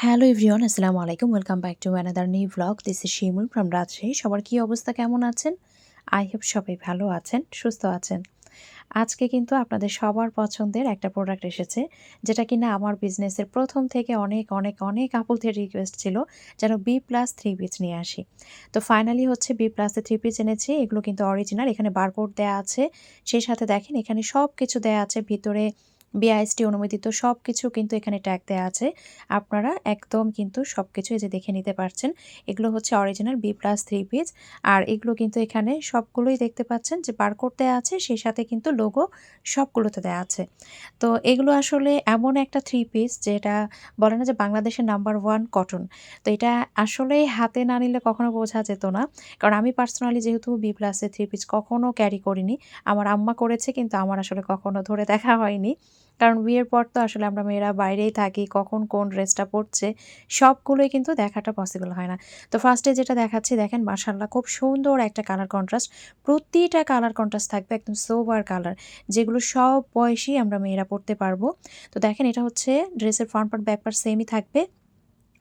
Hello everyone, আসসালামু আলাইকুম। Welcome back to another new vlog. This is Shimul from Rajshahi. সবার কী অবস্থা, কেমন আছেন? আই হোপ সবাই ভালো আছেন, সুস্থ আছেন। আজকে কিন্তু আপনাদের সবার পছন্দের একটা প্রোডাক্ট এসেছে, যেটা কিনা আমার বিজনেসের প্রথম থেকে অনেক অনেক অনেক আপুদের রিকোয়েস্ট ছিল যেন বি প্লাস থ্রি পিস নিয়ে আসি। তো ফাইনালি হচ্ছে বি প্লাসের থ্রি পিস এনেছি। এগুলো কিন্তু অরিজিনাল, এখানে বারকোড দেওয়া আছে। সেই সাথে দেখেন এখানে সব কিছু দেওয়া আছে, ভিতরে বিআইএসটি অনুমোদিত সব কিছু কিন্তু এখানে ট্যাগ দেওয়া আছে। আপনারা একদম কিন্তু সব কিছু এই যে দেখে নিতে পারছেন। এগুলো হচ্ছে original B plus three piece. আর এগুলো কিন্তু এখানে সবগুলোই দেখতে পাচ্ছেন যে বারকোড দেওয়া আছে, সেই সাথে কিন্তু লোগো সবগুলোতে দেওয়া আছে। তো এগুলো আসলে এমন একটা থ্রি পিস যেটা বলে না যে বাংলাদেশের নাম্বার 1 কটন। তো এটা আসলেই হাতে না নিলে কখনো বোঝা যেত না। কারণ আমি পার্সোনালি যেহেতু বি প্লাসের থ্রি পিস কখনো ক্যারি করিনি। আমার আম্মা করেছে, কিন্তু আমার আসলে কখনো ধরে দেখা হয়নি। কারণ বিয়ের পর তো আসলে আমরা মেয়েরা বাইরেই থাকি, কখন কোন ড্রেসটা পড়ছে সবগুলোই কিন্তু দেখাটা পসিবল হয় না। তো ফার্স্টে যেটা দেখাচ্ছি দেখেন, মাশাআল্লাহ খুব সুন্দর একটা কালার কন্ট্রাস্ট। প্রতিটা কালার কন্ট্রাস্ট থাকবে একদম সোবার কালার, যেগুলো সব বয়সী আমরা মেয়েরা পড়তে পারবো। তো দেখেন এটা হচ্ছে ড্রেসের ফ্রন্ট পার্ট ব্যাক পার্ট সেমই থাকবে।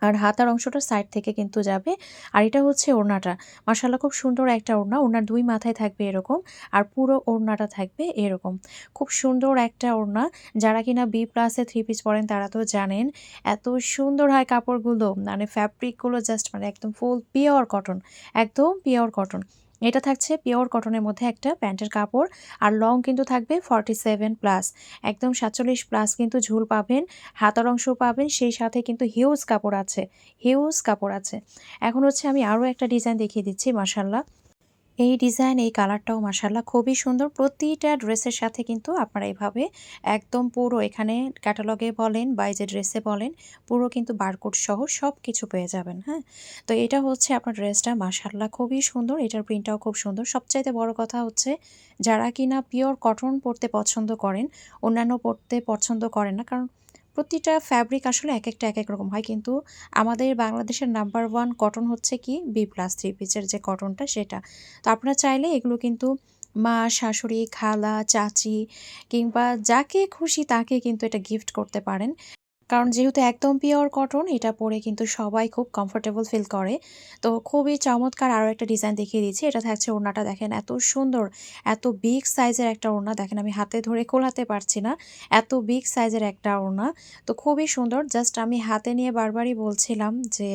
আর হাতার অংশটা সাইড থেকে কিন্তু যাবে। আর এটা হচ্ছে ওড়নাটা। মাশাআল্লাহ খুব সুন্দর একটা ওড়না। ওড়নার ২ মাথায় থাকবে এরকম। আর পুরো ওড়নাটা থাকবে এরকম। খুব সুন্দর একটা ওড়না। যারা কিনা বি প্লাসে থ্রি পিস পরেন তারা তো জানেন এত সুন্দর হয় কাপড়গুলো। মানে ফ্যাব্রিকগুলো জাস্ট মানে একদম ফুল পিওর কটন। একদম পিওর কটন। এটা থাকছে পিওর কটনের মধ্যে একটা প্যান্টের কাপড়। আর লং কিন্তু থাকবে 47 প্লাস। একদম ৪৭ প্লাস কিন্তু ঝুল পাবেন। হাতার অংশ পাবেন, সেই সাথে কিন্তু হিউজ কাপড় আছে, হিউজ কাপড় আছে। এখন হচ্ছে আমি আরও একটা ডিজাইন দেখিয়ে দিচ্ছি। মাশাআল্লাহ এই ডিজাইন, এই কালারটাও মাশাআল্লাহ খুবই সুন্দর। প্রতিটা ড্রেসের সাথে কিন্তু আপনারা এভাবে একদম পুরো এখানে ক্যাটালগে বলেন বা এই যে ড্রেসে বলেন, পুরো কিন্তু বারকোড সহ সব কিছু পেয়ে যাবেন। হ্যাঁ, তো এটা হচ্ছে আপনার ড্রেসটা মাশাআল্লাহ খুবই সুন্দর। এটার প্রিন্টটাও খুব সুন্দর। সবচাইতে বড় কথা হচ্ছে যারা কিনা পিওর কটন পরতে পছন্দ করেন, অন্যান্য পরতে পছন্দ করেন না, কারণ প্রতিটা ফ্যাব্রিক আসলে একেকটা একেক রকম হয়। কিন্তু আমাদের বাংলাদেশের নাম্বার 1 কটন হচ্ছে কি বি প্লাস থ্রি পিসের যে কটনটা সেটা। তো আপনারা চাইলে এগুলো কিন্তু মা, শাশুড়ি, খালা, চাচি কিংবা যাকে খুশি তাকে কিন্তু এটা গিফট করতে পারেন। কারণ যেহেতু একদম পিওর কটন, এটা পরে কিন্তু সবাই খুব কমফোর্টেবল ফিল করে। তো খুবই চমৎকার আরও একটা ডিজাইন দেখিয়ে দিচ্ছি। এটা থাকছে ওড়নাটা দেখেন এত সুন্দর, এত বিগ সাইজের একটা ওড়না। দেখেন আমি হাতে ধরে খোলাতে পারছি না, এত বিগ সাইজের একটা ওড়না। তো খুবই সুন্দর। জাস্ট আমি হাতে নিয়ে বারবারই বলছিলাম যে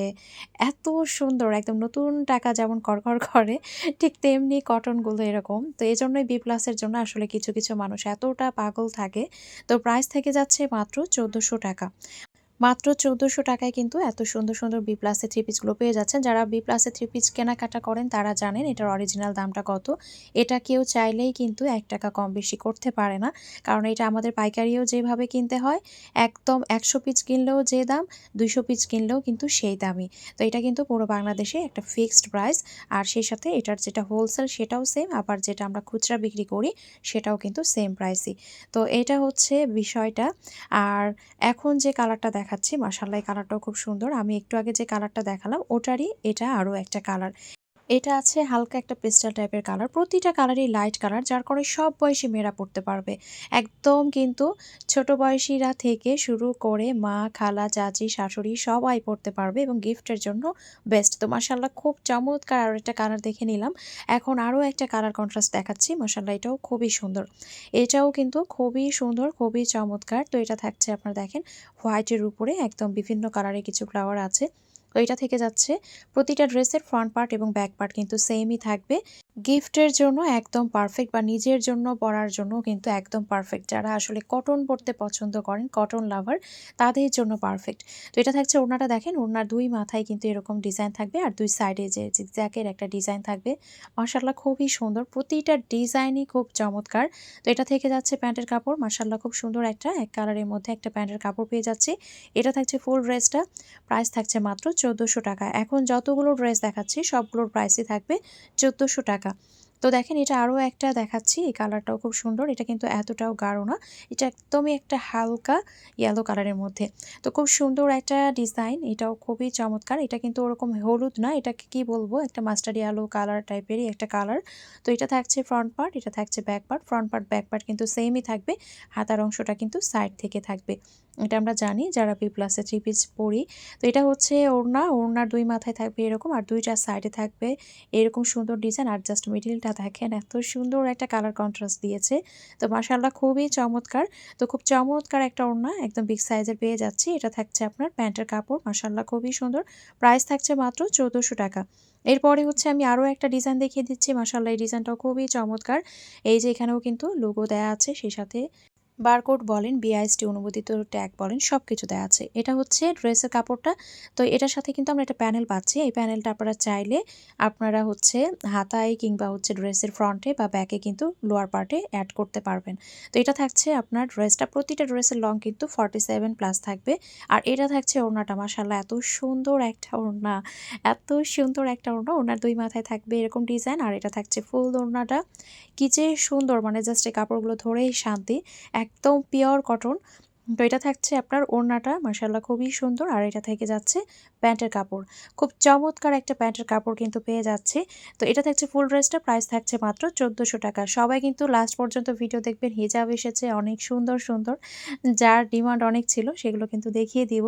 এত সুন্দর, একদম নতুন টাকা যেমন কড়কড় করে ঠিক তেমনি কটনগুলো এরকম। তো এজন্যই বি প্লাসের জন্য আসলে কিছু কিছু মানুষ এতটা পাগল থাকে। তো প্রাইস থেকে যাচ্ছে মাত্র ১৪০০ টাকা। মাত্র ১৪০০ টাকায় কিন্তু এত সুন্দর সুন্দর বি প্লাসের থ্রি পিসগুলো পেয়ে যাচ্ছেন। যারা বি প্লাসের থ্রি পিস কেনাকাটা করেন তারা জানেন এটার অরিজিনাল দামটা কত। এটা কেউ চাইলেই কিন্তু ৳১ কম বেশি করতে পারে না। কারণ এটা আমাদের পাইকারিও যেভাবে কিনতে হয়, একদম ১০০ পিস কিনলেও যে দাম, ২০০ পিস কিনলেও কিন্তু সেই দামই। তো এটা কিন্তু পুরো বাংলাদেশে একটা ফিক্সড প্রাইস। আর সেই সাথে এটার যেটা হোলসেল সেটাও সেম, আবার যেটা আমরা খুচরা বিক্রি করি সেটাও কিন্তু সেম প্রাইসই। তো এটা হচ্ছে বিষয়টা। আর এখন যে কালারটা দেখাচ্ছি মাশাআল্লাহ এই কালারটাও খুব সুন্দর। আমি একটু আগে যে কালারটা দেখালাম ওটারই এটা আরও একটা কালার। এটা আছে হালকা একটা পেস্টাল টাইপের কালার। প্রতিটা কালারই লাইট কালার, যার কারণে সব বয়সী মেয়েরা পড়তে পারবে। একদম কিন্তু ছোট বয়সীরা থেকে শুরু করে মা, খালা, চাচি, শাশুড়ি সবাই পড়তে পারবে এবং গিফটের জন্য বেস্ট। তো মাশাআল্লাহ খুব চমৎকার আরও একটা কালার দেখে নিলাম। এখন আরও একটা কালার কন্ট্রাস্ট দেখাচ্ছি। মাশাআল্লাহ এটাও খুবই সুন্দর। এটাও কিন্তু খুবই সুন্দর, খুবই চমৎকার। তো এটা থাকছে আপনারা দেখেন হোয়াইটের উপরে একদম বিভিন্ন কালারের কিছু ফ্লাওয়ার আছে। তো এটা থেকে যাচ্ছে প্রতিটা ড্রেসের ফ্রন্ট পার্ট এবং ব্যাক পার্ট কিন্তু সেমই থাকবে। গিফটের জন্য একদম পারফেক্ট, বা নিজের জন্য পরার জন্য কিন্তু একদম পারফেক্ট। যারা আসলে কটন পরতে পছন্দ করেন, কটন লাভার, তাদের জন্য পারফেক্ট। তো এটা থাকছে ওড়নাটা দেখেন, ওড়নার ২ মাথায় কিন্তু এরকম ডিজাইন থাকবে আর ২ সাইডে যে জিগজ্যাগের একটা ডিজাইন থাকবে। মাশাআল্লাহ খুবই সুন্দর। প্রতিটা ডিজাইনই খুব চমৎকার। তো এটা থেকে যাচ্ছে প্যান্টের কাপড়। মাশাআল্লাহ খুব সুন্দর একটা এক কালারের মধ্যে একটা প্যান্টের কাপড় পেয়ে যাচ্ছি। এটা থাকছে ফুল ড্রেসটা। প্রাইস থাকছে মাত্র ১৪০০ টাকা। এখন যতগুলো ড্রেস দেখাচ্ছি সবগুলোর প্রাইসই থাকবে ১৪০০ টাকা। তো দেখেন এটা আরও একটা দেখাচ্ছি। এই কালারটাও খুব সুন্দর। এটা কিন্তু এতটাও গাঢ় না। এটা একদমই একটা হালকা ইয়েলো কালারের মধ্যে। তো খুব সুন্দর একটা ডিজাইন। এটাও খুবই চমৎকার। এটা কিন্তু ওরকম হলুদ না। এটাকে কি বলবো? একটা মাস্টার্ড ইয়েলো কালার টাইপেরই একটা কালার। তো এটা থাকছে ফ্রন্ট পার্ট, এটা থাকছে back part. Front part, back part কিন্তু সেমই থাকবে। হাতার অংশটা কিন্তু সাইড থেকে থাকবে। এটা আমরা জানি যারা বি প্লাসে থ্রি পিস পরি। তো এটা হচ্ছে ওড়না, ওড়নার ২ মাথায় থাকবে এরকম আর ২ টা সাইডে থাকবে এরকম সুন্দর ডিজাইন আর জাস্ট মিডলটা দেখেন এত সুন্দর একটা কালার কন্ট্রাস্ট দিয়েছে। তো মাশাআল্লাহ খুবই চমৎকার। তো খুব চমৎকার একটা ওড়না একদম বিগ সাইজের পেয়ে যাচ্ছি। এটা থাকছে আপনার প্যান্টের কাপড় মাশাআল্লাহ খুবই সুন্দর। প্রাইস থাকছে মাত্র ১৪০০ টাকা। এরপরে হচ্ছে আমি আরও একটা ডিজাইন দেখিয়ে দিচ্ছি। মাশাআল্লাহ এই ডিজাইনটাও খুবই চমৎকার। এই যে এখানেও কিন্তু লোগো দেয়া আছে সেই সাথে বারকোড বলেন, বিআইএসটি অনুমোদিত ট্যাগ বলেন সবকিছু দেয়া আছে। এটা হচ্ছে ড্রেসের কাপড়টা। তো এটার সাথে কিন্তু আমরা একটা প্যানেল পাচ্ছি। এই প্যানেলটা আপনারা চাইলে আপনারা হচ্ছে হাতায় কিংবা হচ্ছে ড্রেসের ফ্রন্টে বা ব্যাকে কিন্তু লোয়ার পার্টে অ্যাড করতে পারবেন। তো এটা থাকছে আপনার ড্রেসটা প্রতিটা ড্রেসের লং কিন্তু 47 প্লাস থাকবে। আর এটা থাকছে ওড়নাটা মাশাআল্লাহ এত সুন্দর একটা ওড়না, এত সুন্দর একটা ওড়না। ওড়নার ২ মাথায় থাকবে এরকম ডিজাইন আর এটা থাকছে ফুল ওড়নাটা। কি যে সুন্দর মানে জাস্ট এই কাপড়গুলো ধরেই শান্তি। একদম পিওর কটন। তো এটা থাকছে আপনার ওড়নাটা মাশাআল্লাহ খুবই সুন্দর আর এটা থেকে যাচ্ছে প্যান্টের কাপড়। খুব চমৎকার একটা প্যান্টের কাপড় কিন্তু পেয়ে যাচ্ছি। তো এটা থাকছে ফুল ড্রেসটা প্রাইস থাকছে মাত্র ১৪০০ টাকা। সবাই কিন্তু লাস্ট পর্যন্ত ভিডিও দেখবেন। হিজাব এসেছে অনেক সুন্দর, সুন্দর। যার ডিমান্ড অনেক ছিল সেগুলো কিন্তু দেখিয়ে দিব।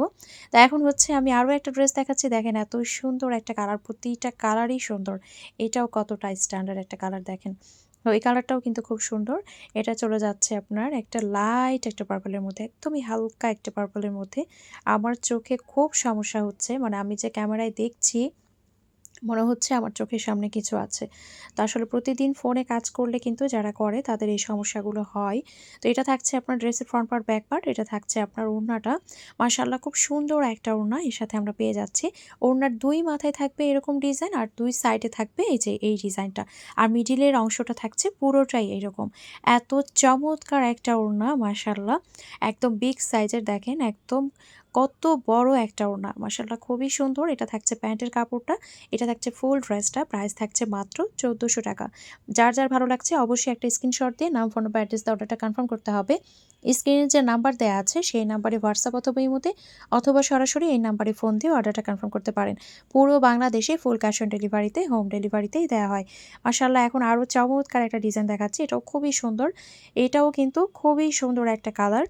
তো এখন হচ্ছে আমি আরও একটা ড্রেস দেখাচ্ছি। দেখেন এত সুন্দর একটা কালার, প্রতিটা কালারই সুন্দর। এটাও কতটা স্ট্যান্ডার্ড একটা কালার দেখেন। তো এই কালারটাও কিন্তু খুব সুন্দর। এটা চলে যাচ্ছে আপনার একটা লাইট একটা পার্পলের মধ্যে, একদমই হালকা একটা পার্পলের মধ্যে। আমার চোখে খুব সমস্যা হচ্ছে, মানে আমি যে ক্যামেরায় দেখছি মনে হচ্ছে আমার চোখের সামনে কিছু আছে। তো আসলে প্রতিদিন ফোনে কাজ করলে কিন্তু যারা করে তাদের এই সমস্যাগুলো হয়। তো এটা থাকছে আপনার ড্রেসের ফ্রন্ট পার্ট, ব্যাক পার্ট। এটা থাকছে আপনার ওড়নাটা। মাশাআল্লাহ খুব সুন্দর একটা ওড়না এর সাথে আমরা পেয়ে যাচ্ছি। ওড়নার ২ মাথায় থাকবে এরকম ডিজাইন আর ২ সাইডে থাকবে এই যে এই ডিজাইনটা। আর মিডিলের অংশটা থাকছে পুরোটাই এরকম। এত চমৎকার একটা ওড়না মাশাআল্লাহ। একদম বিগ সাইজের দেখেন একদম কত বড় একটা ওড়না। মাশাআল্লাহ খুবই সুন্দর। এটা থাকছে প্যান্টের কাপড়টা। এটা থাকছে ফুল ড্রেসটা। প্রাইস থাকছে মাত্র ১৪০০ টাকা। যার, যার ভালো লাগছে অবশ্যই একটা স্ক্রিনশট দিয়ে নাম, ফোন নম্বর, অ্যাড্রেস দিয়ে অর্ডারটা কনফার্ম করতে হবে। স্ক্রিনে যে নাম্বার দেয়া আছে সেই নাম্বারে হোয়াটসঅ্যাপ অথবা ইমোতে অথবা সরাসরি এই নাম্বারে ফোন দিয়ে অর্ডারটা কনফার্ম করতে পারেন। পুরো বাংলাদেশে ফুল ক্যাশ অন ডেলিভারিতে হোম ডেলিভারিতেই দেয়া হয়। মাশাআল্লাহ এখন আরও চমৎকার একটা ডিজাইন দেখাচ্ছি। এটাও খুবই সুন্দর। এটাও কিন্তু খুবই সুন্দর একটা কালার।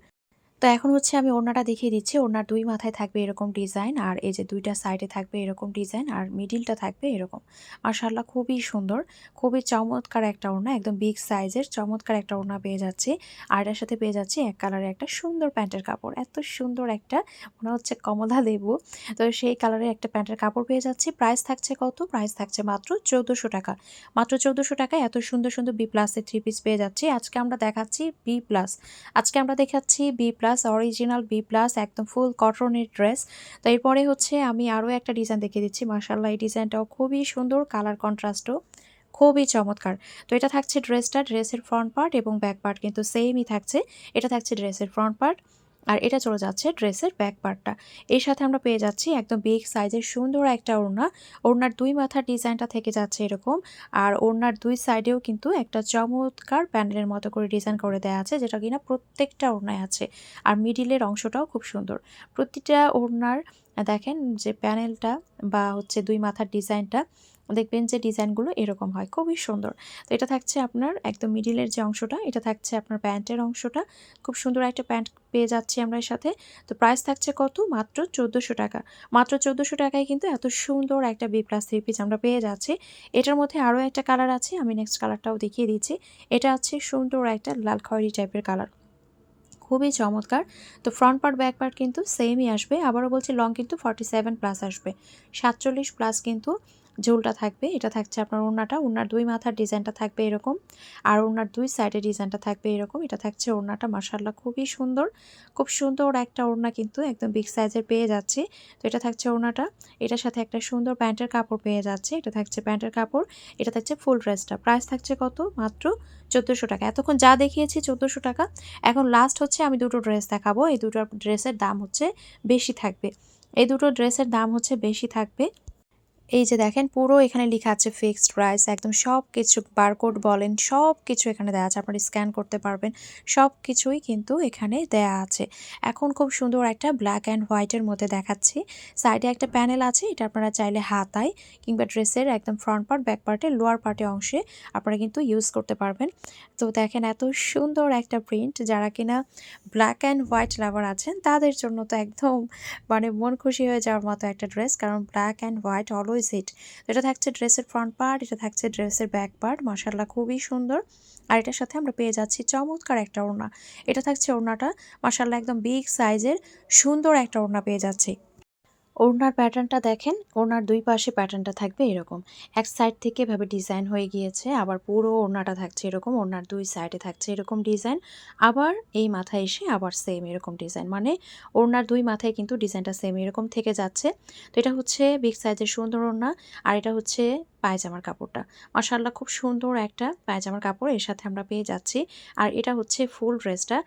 তো এখন হচ্ছে আমি ওড়নাটা দেখিয়ে দিচ্ছি। ওড়নার ২ মাথায় থাকবে এরকম ডিজাইন আর এই যে ২ টা সাইডে থাকবে এরকম ডিজাইন আর মিডিলটা থাকবে এরকম। মাশাআল্লাহ খুবই সুন্দর, খুবই চমৎকার একটা ওড়না, একদম বিগ সাইজের চমৎকার একটা ওড়না পেয়ে যাচ্ছি। আর এটার সাথে পেয়ে যাচ্ছি এক কালারের একটা সুন্দর প্যান্টের কাপড়। এত সুন্দর একটা মনে হচ্ছে কমলা লেবু। তো সেই কালারের একটা প্যান্টের কাপড় পেয়ে যাচ্ছি। প্রাইস থাকছে কত? প্রাইস থাকছে মাত্র ১৪০০ টাকা। মাত্র ১৪০০ টাকায় এত সুন্দর, সুন্দর বি প্লাসের থ্রি পিস পেয়ে যাচ্ছি। আজকে আমরা দেখাচ্ছি বি প্লাস। আজকে আমরা দেখাচ্ছি B plus, original B plus একদম ফুল কটনের ড্রেস। তো এরপরে হচ্ছে আমি আরও একটা ডিজাইন দেখিয়ে দিচ্ছি। মাশাআল্লাহ এই ডিজাইনটাও খুবই সুন্দর, কালার কন্ট্রাস্টও খুবই চমৎকার। তো এটা থাকছে ড্রেসটা, ড্রেসের ফ্রন্ট পার্ট এবং ব্যাক পার্ট কিন্তু সেমই থাকছে। এটা থাকছে ড্রেসের ফ্রন্ট পার্ট আর এটা চলে যাচ্ছে ড্রেসের ব্যাক পার্টটা। এর সাথে আমরা পেয়ে যাচ্ছি একদম বিগ সাইজের সুন্দর একটা ওড়না। ওড়নার ২ মাথার ডিজাইনটা থেকে যাচ্ছে এরকম। আর ওড়নার ২ সাইডেও কিন্তু একটা চমৎকার প্যানেলের মতো করে ডিজাইন করে দেওয়া আছে, যেটা কিনা প্রত্যেকটা ওড়নায় আছে। আর মিডিলের অংশটাও খুব সুন্দর। প্রতিটা ওড়নার দেখেন যে প্যানেলটা বা হচ্ছে ২ মাথার ডিজাইনটা দেখবেন যে ডিজাইনগুলো এরকম হয়, খুবই সুন্দর। তো এটা থাকছে আপনার একদম মিডিলের যে অংশটা, এটা থাকছে আপনার প্যান্টের অংশটা। খুব সুন্দর একটা প্যান্ট পেয়ে যাচ্ছি আমরা এর সাথে। তো প্রাইস থাকছে কত? মাত্র ১৪০০ টাকা। মাত্র ১৪০০ টাকায় কিন্তু এত সুন্দর একটা বি প্লাস থ্রি পিস আমরা পেয়ে যাচ্ছি। এটার মধ্যে আরও একটা কালার আছে, আমি নেক্সট কালারটাও দেখিয়ে দিচ্ছি। এটা হচ্ছে সুন্দর একটা লাল খয়েরি টাইপের কালার, খুবই চমৎকার। তো ফ্রন্ট পার্ট, ব্যাক পার্ট কিন্তু সেমই আসবে। আবারও বলছি লং কিন্তু 47 প্লাস আসবে। 47 প্লাস কিন্তু ঝুলটা থাকবে। এটা থাকছে আপনার ওড়নাটা। ওড়নার ২ মাথার ডিজাইনটা থাকবে এরকম। আর ওড়নার ২ সাইডের ডিজাইনটা থাকবে এরকম। এটা থাকছে ওড়নাটা। মাশাআল্লাহ খুবই সুন্দর। খুব সুন্দর একটা ওড়না কিন্তু একদম বিগ সাইজের পেয়ে যাচ্ছি। তো এটা থাকছে ওড়নাটা। এটার সাথে একটা সুন্দর প্যান্টের কাপড় পেয়ে যাচ্ছি। এটা থাকছে প্যান্টের কাপড়। এটা থাকছে ফুল ড্রেসটা। প্রাইস থাকছে কত? মাত্র ১৪০০ টাকা। এতক্ষণ যা দেখিয়েছি ১৪০০ টাকা। এখন লাস্ট হচ্ছে আমি দুটো ড্রেস দেখাবো। এই দুটো ড্রেসের দাম হচ্ছে বেশি থাকবে। এই দুটো ড্রেসের দাম হচ্ছে বেশি থাকবে। এই যে দেখেন পুরো এখানে লেখা আছে ফিক্সড প্রাইস, একদম সব কিছু বারকোড বলেন সব কিছু এখানে দেওয়া আছে, আপনারা স্ক্যান করতে পারবেন, সব কিছুই কিন্তু এখানে দেয়া আছে। এখন খুব সুন্দর একটা ব্ল্যাক অ্যান্ড হোয়াইটের মধ্যে দেখাচ্ছি। সাইডে একটা প্যানেল আছে, এটা আপনারা চাইলে হাতায় কিংবা ড্রেসের একদম ফ্রন্ট পার্ট ব্যাক পার্টের লোয়ার পার্টে অংশে আপনারা কিন্তু ইউজ করতে পারবেন। তো দেখেন এত সুন্দর একটা প্রিন্ট, যারা কিনা ব্ল্যাক অ্যান্ড হোয়াইট লাভার আছেন তাদের জন্য তো একদম মানে মন খুশি হয়ে যাওয়ার মতো একটা ড্রেস, কারণ black and white always hit. তো এটা থাকছে ড্রেসের ফ্রন্ট পার্ট, এটা থাকছে ড্রেসের ব্যাক পার্ট, মাশাআল্লাহ খুবই সুন্দর। আর এটার সাথে আমরা পেয়ে যাচ্ছি চমৎকার একটা ওড়না। এটা থাকছে ওড়নাটা মাশাআল্লাহ একদম বিগ সাইজের সুন্দর একটা ওড়না পেয়ে যাচ্ছি। ওড়নার প্যাটার্নটা দেখেন, ওড়নার দুই পাশে প্যাটার্নটা থাকবে এরকম, এক সাইড থেকে এভাবে ডিজাইন হয়ে গিয়েছে, আবার পুরো ওড়নাটা থাকছে এরকম, ওড়নার দুই সাইডে থাকছে এরকম ডিজাইন, আবার এই মাথায় এসে আবার সেম এরকম ডিজাইন, মানে ওড়নার দুই মাথায় কিন্তু ডিজাইনটা সেম এরকম থেকে যাচ্ছে। তো এটা হচ্ছে বিগ সাইজের সুন্দর ওড়না, আর এটা হচ্ছে পায়জামার কাপড়টা, মাশাআল্লাহ খুব সুন্দর একটা পায়জামার কাপড় এর সাথে আমরা পেয়ে যাচ্ছি। আর এটা হচ্ছে ফুল ড্রেসটা,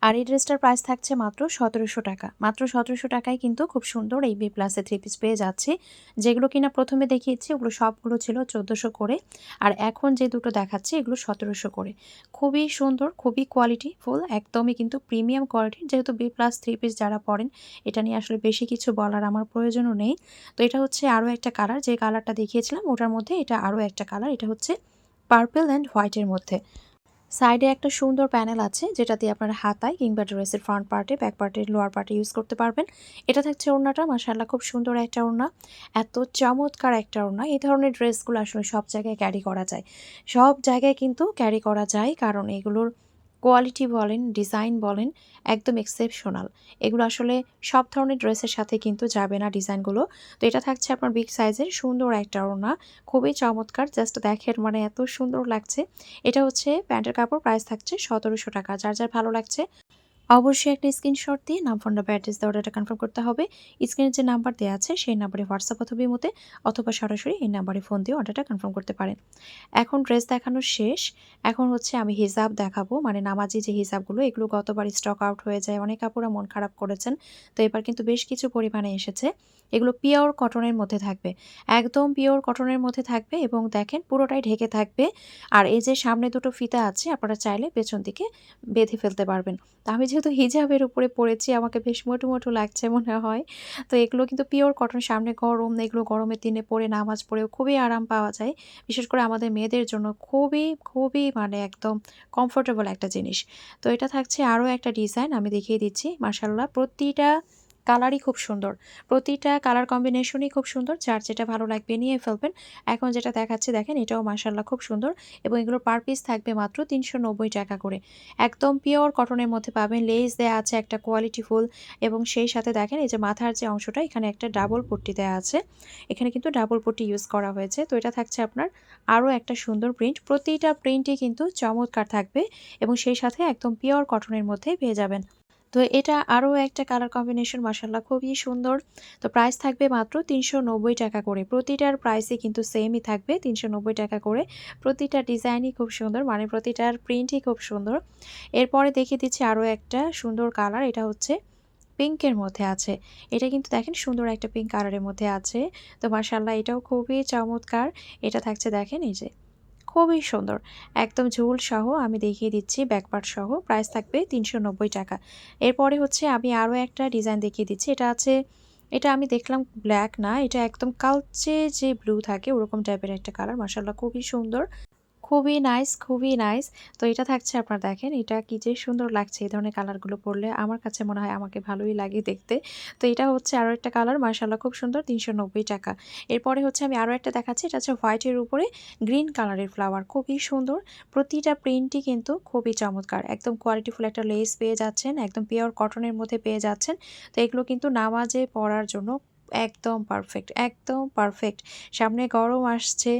আর এই ড্রেসটার প্রাইস থাকছে মাত্র ১৭০০ টাকা। মাত্র ১৭০০ টাকায় কিন্তু খুব সুন্দর এই বি প্লাসে থ্রি পিস পেয়ে যাচ্ছি। যেগুলো কিনা প্রথমে দেখিয়েছি ওগুলো সবগুলো ছিল ১৪০০ করে, আর এখন যে দুটো দেখাচ্ছি এগুলো ১৭০০ করে। খুবই সুন্দর, খুবই কোয়ালিটি ফুল, একদমই কিন্তু প্রিমিয়াম কোয়ালিটির। যেহেতু বি প্লাস থ্রি পিস যারা পরেন, এটা নিয়ে আসলে বেশি কিছু বলার আমার প্রয়োজনও নেই। তো এটা হচ্ছে আরও একটা কালার, যে কালারটা দেখিয়েছিলাম ওটার মধ্যে এটা আরও একটা কালার, এটা হচ্ছে পার্পল অ্যান্ড হোয়াইটের মধ্যে। সাইডে একটা সুন্দর প্যানেল আছে, যেটা দিয়ে আপনারা হাতায় কিংবা ড্রেসের ফ্রন্ট পার্টে ব্যাক পার্টে লোয়ার পার্টে ইউজ করতে পারবেন। এটা থাকছে ওড়নাটা, মাশাআল্লাহ খুব সুন্দর একটা ওড়না, এত চমৎকার একটা ওড়না। এই ধরনের ড্রেসগুলো আসলে সব জায়গায় ক্যারি করা যায়, সব জায়গায় কিন্তু ক্যারি করা যায়, কারণ এগুলোর কোয়ালিটি বলেন ডিজাইন বলেন একদম এক্সেপশনাল। এগুলো আসলে সব ধরনের ড্রেসের সাথে কিন্তু যাবে না ডিজাইনগুলো। তো এটা থাকছে আপনার বিগ সাইজের সুন্দর একটা ওড়না, খুবই চমৎকার, জাস্ট দেখেন মানে এত সুন্দর লাগছে। এটা হচ্ছে প্যান্টের কাপড়, প্রাইস থাকছে ১৭০০ টাকা। যার যার ভালো লাগছে অবশ্যই একটা স্ক্রিনশট দিয়ে নাম, ফোন নাম্বার, অ্যাড্রেস দিয়ে অর্ডারটা কনফার্ম করতে হবে। স্ক্রিনে যে নাম্বার দেওয়া আছে সেই নাম্বারে হোয়াটসঅ্যাপ অথবা ইমোতে অথবা সরাসরি এই নাম্বারে ফোন দিয়ে অর্ডারটা কনফার্ম করতে পারেন। এখন ড্রেস দেখানো শেষ, এখন হচ্ছে আমি হিজাব দেখাবো, মানে নামাজি যে হিজাবগুলো, এগুলো গতবার স্টক আউট হয়ে যায়, অনেক আপুরা মন খারাপ করেছেন। তো এবার কিন্তু বেশ কিছু পরিমাণে এসেছে। এগুলো পিওর কটনের মধ্যে থাকবে, একদম পিওর কটনের মধ্যে থাকবে, এবং দেখেন পুরোটাই ঢেকে থাকবে। আর এই যে সামনে দুটো ফিতা আছে, আপনারা চাইলে পেছন দিকে বেঁধে ফেলতে পারবেন। তো আমি যেহেতু হিজাবের উপরে পড়েছি, আমাকে বেশ মোটু মোটু লাগছে মনে হয়। তো এগুলো কিন্তু পিওর কটন, সামনে গরম, এগুলো গরমের দিনে পরে নামাজ পড়েও খুবই আরাম পাওয়া যায়। বিশেষ করে আমাদের মেয়েদের জন্য খুবই খুবই মানে একদম কমফোর্টেবল একটা জিনিস। তো এটা থাকছে আরও একটা ডিজাইন, আমি দেখিয়ে দিচ্ছি। মাশাআল্লাহ প্রতিটা কালারই খুব সুন্দর, প্রতিটা কালার কম্বিনেশনই খুব সুন্দর, যার যেটা ভালো লাগবে নিয়ে ফেলবেন। এখন যেটা দেখাচ্ছি দেখেন, এটাও মাশাআল্লাহ খুব সুন্দর, এবং এগুলোর পার পিস থাকবে মাত্র ৩৯০ টাকা করে। একদম পিওর কটনের মধ্যে পাবেন, লেস দেয়া আছে একটা কোয়ালিটি ফুল, এবং সেই সাথে দেখেন এই যে মাথার যে অংশটা, এখানে একটা ডাবল পট্টি দেয়া আছে, এখানে কিন্তু ডাবল পট্টি ইউজ করা হয়েছে। তো এটা থাকছে আপনার আরও একটা সুন্দর প্রিন্ট, প্রতিটা প্রিন্টই কিন্তু চমৎকার থাকবে, এবং সেই সাথে একদম পিওর কটনের মধ্যেই পেয়ে যাবেন। তো এটা আরও একটা কালার কম্বিনেশন, মাশাআল্লাহ খুবই সুন্দর। তো প্রাইস থাকবে মাত্র ৩৯০ টাকা করে, প্রতিটার প্রাইসই কিন্তু সেমই থাকবে ৩৯০ টাকা করে। প্রতিটা ডিজাইনই খুব সুন্দর, মানে প্রতিটার প্রিন্টই খুব সুন্দর। এরপরে দেখিয়ে দিচ্ছি আরও একটা সুন্দর কালার, এটা হচ্ছে পিঙ্কের মধ্যে আছে। এটা কিন্তু দেখেন সুন্দর একটা পিঙ্ক কালারের মধ্যে আছে। তো মাশাআল্লাহ এটাও খুবই চমৎকার। এটা থাকছে দেখেন এই যে খুবই সুন্দর, একদম ঝুল সহ আমি দেখিয়ে দিচ্ছি, ব্যাকপার্ট সহ, প্রাইস থাকবে ৩৯০ টাকা। এরপরে হচ্ছে আমি আরও একটা ডিজাইন দেখিয়ে দিচ্ছি, এটা আছে, এটা আমি দেখলাম ব্ল্যাক না, এটা একদম কালচে যে ব্লু থাকে ওরকম টাইপের একটা কালার, মাশাআল্লাহ খুবই সুন্দর, খুবই নাইস, খুবই নাইস। তো এটা থাকছে আপনার দেখেন, এটা কি যে সুন্দর লাগছে এই ধরনের কালারগুলো পরলে, আমার কাছে মনে হয় আমাকে ভালোই লাগে দেখতে। তো এটা হচ্ছে আরও একটা কালার, মাশাআল্লাহ খুব সুন্দর, ৩৯০ টাকা। এরপরে হচ্ছে আমি আরও একটা দেখাচ্ছি, এটা হচ্ছে হোয়াইটের উপরে গ্রিন কালারের ফ্লাওয়ার, খুবই সুন্দর। প্রতিটা প্রিন্টই কিন্তু খুবই চমৎকার, একদম কোয়ালিটিফুল একটা লেস পেয়ে যাচ্ছেন, একদম পিওর কটনের মধ্যে পেয়ে যাচ্ছেন। তো এগুলো কিন্তু নামাজে পড়ার জন্য একদম পারফেক্ট, একদম পারফেক্ট। সামনে গরম আসছে,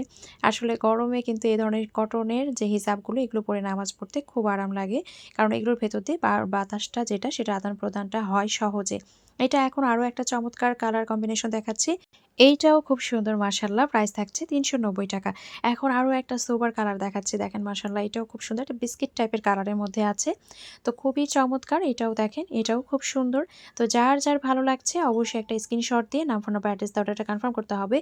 আসলে গরমে কিন্তু এই ধরনের কটনের যে হিজাবগুলো, এগুলো পরে নামাজ পড়তে খুব আরাম লাগে, কারণ এগুলোর ভেতর দিয়ে বাতাসটা যেটা সেটা আদান প্রদানটা হয় সহজে। এটা এখন আরো একটা চমৎকার কালার কম্বিনেশন দেখাচ্ছি। এইটাও খুব সুন্দর মাশাআল্লাহ, প্রাইস থাকছে ৳৩৯০ এখন আরো একটা সোবার কালার দেখাচ্ছি। দেখেন মাশাআল্লাহ, এটাও খুব সুন্দর। একটা বিস্কিট টাইপের কালারের মধ্যে আছে। তো খুবই চমৎকার। এটাও দেখেন, এটাও খুব সুন্দর। তো যার ভালো লাগছে অবশ্যই একটা স্ক্রিনশট দিয়ে নাম, ফোন নাম্বার, অ্যাড্রেস দিয়ে অর্ডারটা কনফার্ম করতে হবে।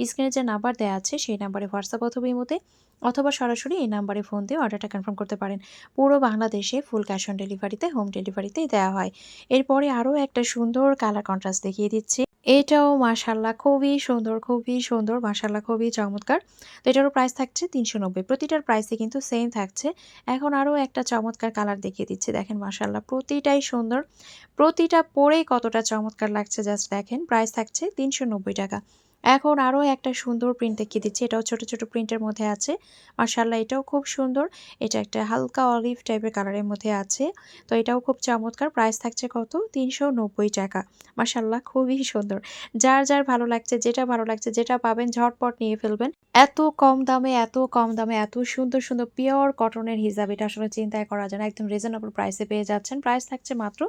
স্ক্রিনে যে নাম্বার দেয়া আছে সেই নাম্বারে হোয়াটসঅ্যাপ অথবা ইমোতে অথবা সরাসরি এই নাম্বারে ফোন দিয়ে অর্ডারটা কনফার্ম করতে পারেন। পুরো বাংলাদেশে ফুল ক্যাশ অন ডেলিভারিতে, হোম ডেলিভারিতেই দেওয়া হয়। এরপরে আরো একটা সুন্দর কালার কন্ট্রাস্ট দেখিয়ে দিচ্ছি। এটাও মাশাআল্লাহ খুবই সুন্দর, খুবই সুন্দর, মাশাআল্লাহ খুবই চমৎকার। তো এটারও প্রাইস থাকছে ৩৯০। প্রতিটার প্রাইসই কিন্তু সেম থাকছে। এখন আরো একটা চমৎকার কালার দেখিয়ে দিচ্ছি। দেখেন মাশাআল্লাহ প্রতিটাই সুন্দর। প্রতিটা পরেই কতটা চমৎকার লাগছে জাস্ট দেখেন। প্রাইস থাকছে ৳৩৯০। এখন আরো একটা সুন্দর প্রিন্ট দেখিয়ে দিচ্ছি। এটাও ছোট, ছোট প্রিন্টের মধ্যে আছে। মাশাআল্লাহ এটাও খুব সুন্দর। এটা একটা হালকা অলিভ টাইপের কালারের মধ্যে আছে। তো এটাও খুব চমৎকার। প্রাইস থাকছে কত? ৳৩৯০। মাশাআল্লাহ খুবই সুন্দর। যার ভালো লাগছে, যেটা ভালো লাগছে, যেটা পাবেন ঝটপট নিয়ে ফেলবেন। এত কম দামে, এত কম দামে এত সুন্দর, সুন্দর পিওর কটনের হিজাব, এটা আসলে চিন্তাই করা যায় না। একদম রিজনেবল প্রাইসে পেয়ে যাচ্ছেন। প্রাইস থাকছে মাত্র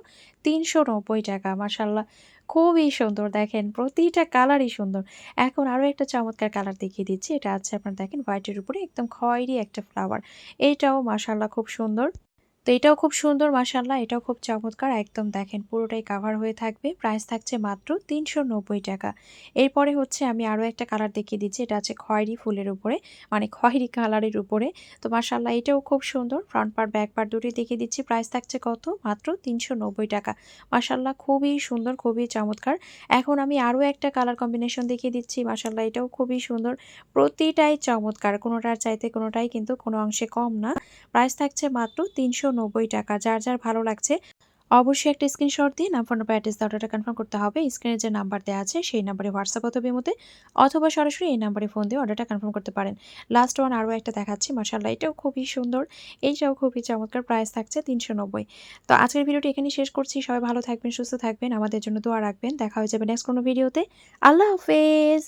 ৳৩৯০। মাশাআল্লাহ খুবই সুন্দর। দেখেন প্রতিটা কালারই সুন্দর। এখন আরো একটা চমৎকার কালার দেখিয়ে দিচ্ছি। এটা আছে আপনার দেখেন হোয়াইটের উপরে একদম খয়েরি একটা ফ্লাওয়ার। এইটাও মাশাআল্লাহ খুব সুন্দর। তো এটাও খুব সুন্দর মাশাআল্লাহ, এটাও খুব চমৎকার। একদম দেখেন পুরোটাই কাভার হয়ে থাকবে। প্রাইস থাকছে মাত্র ৳৩৯০। এরপরে হচ্ছে আমি আরো একটা কালার দেখিয়ে দিচ্ছি। এটা আছে খয়েরি ফুলের উপরে, মানে খয়েরি কালারের উপরে। তো মাশাআল্লাহ এটাও খুব সুন্দর। ফ্রন্ট পার্ট ব্যাক পার্ট দুটোই দেখিয়ে দিচ্ছি। প্রাইস থাকছে কত? মাত্র ৳৩৯০। মাশাআল্লাহ খুবই সুন্দর, খুবই চমৎকার। এখন আমি আরো একটা কালার কম্বিনেশন দেখিয়ে দিচ্ছি। মাশাআল্লাহ এটাও খুবই সুন্দর। প্রতিটাই চমৎকার। কোনোটার চাইতে কোনোটাই কিন্তু কোনো অংশে কম না। প্রাইস থাকছে মাত্র ৳৩৯০। যার ভালো লাগছে অবশ্যই একটা স্ক্রিনশট দিয়ে নাম, ফোন নাম্বার, অ্যাড্রেস দিয়ে অর্ডারটা কনফার্ম করতে হবে। স্ক্রিনে যে নাম্বার দেওয়া আছে সেই নাম্বারে হোয়াটসঅ্যাপ অথবা ইমোতে অথবা সরাসরি এই নাম্বারে ফোন দিয়ে অর্ডারটা কনফার্ম করতে পারেন। লাস্ট ওয়ান আরো একটা দেখাচ্ছি। মাশাআল্লাহ এটাও খুবই সুন্দর। এইটাও খুবই চমৎকার। প্রাইস থাকছে ৳৩৯০। তো আজকের ভিডিওটি এখানেই শেষ করছি। সবাই ভালো থাকবেন, সুস্থ থাকবেন। আমাদের জন্য দোয়া রাখবেন। দেখা হয়ে যাবে নেক্সট কোনো ভিডিওতে। আল্লাহ হাফেজ।